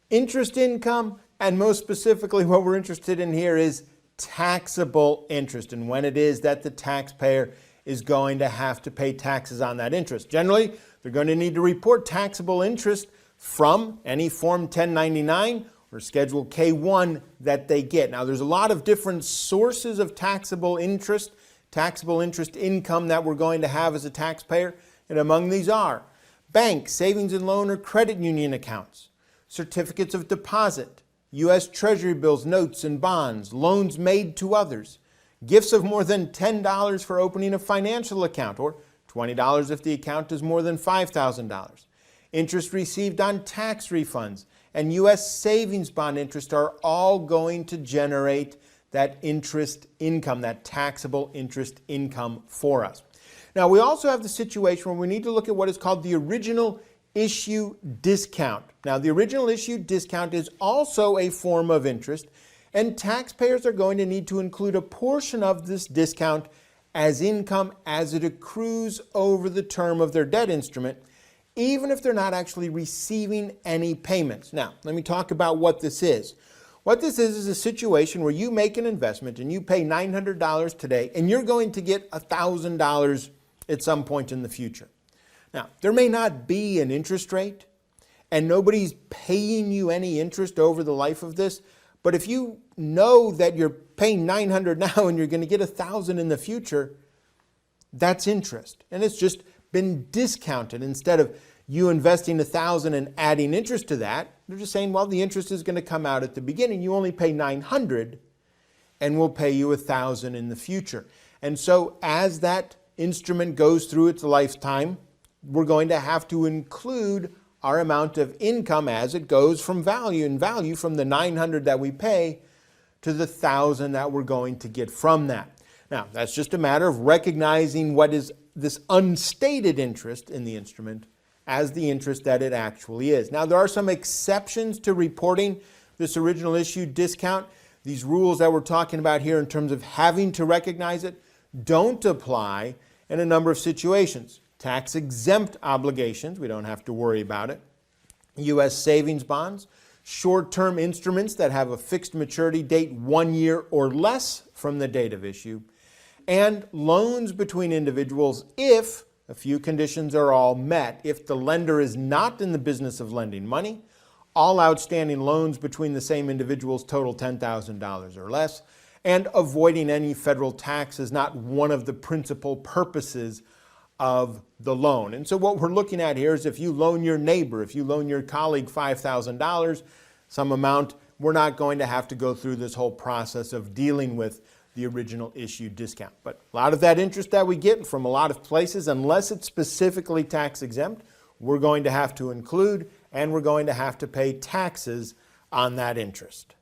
interest income, and most specifically what we're interested in here is taxable interest, and when it is that the taxpayer is going to have to pay taxes on that interest. Generally, they're going to need to report taxable interest from any Form 1099 or Schedule K-1 that they get. Now, there's a lot of different sources of taxable interest income that we're going to have as a taxpayer, and among these are bank, savings and loan, or credit union accounts, certificates of deposit, U.S. Treasury bills, notes, and bonds, loans made to others, gifts of more than $10 for opening a financial account, or $20 if the account is more than $5,000. Interest received on tax refunds and U.S. savings bond interest are all going to generate that interest income, that taxable interest income for us. Now, we also have the situation where we need to look at what is called the original issue discount. Now, the original issue discount is also a form of interest, and taxpayers are going to need to include a portion of this discount as income as it accrues over the term of their debt instrument, even if they're not actually receiving any payments. Now, let me talk about what this is. What this is a situation where you make an investment and you pay $900 today, and you're going to get $1,000 at some point in the future. Now, there may not be an interest rate, and nobody's paying you any interest over the life of this, but if you know that you're paying $900 now and you're going to get $1,000 in the future, that's interest. And it's just been discounted. Instead of you investing $1,000 and adding interest to that, they're just saying, well, the interest is going to come out at the beginning. You only pay $900 and we'll pay you $1,000 in the future. And so as that instrument goes through its lifetime, we're going to have to include our amount of income as it goes from value from the $900 that we pay to the $1,000 that we're going to get from that. Now, that's just a matter of recognizing what is this unstated interest in the instrument as the interest that it actually is. Now, there are some exceptions to reporting this original issue discount. These rules that we're talking about here in terms of having to recognize it don't apply in a number of situations. Tax-exempt obligations, we don't have to worry about it. U.S. savings bonds, short-term instruments that have a fixed maturity date 1 year or less from the date of issue, and loans between individuals if a few conditions are all met. If the lender is not in the business of lending money, all outstanding loans between the same individuals total $10,000 or less, and avoiding any federal tax is not one of the principal purposes of the loan. And so what we're looking at here is if you loan your neighbor, if you loan your colleague $5,000, some amount, we're not going to have to go through this whole process of dealing with the original issue discount. But a lot of that interest that we get from a lot of places, unless it's specifically tax exempt, we're going to have to include, and we're going to have to pay taxes on that interest.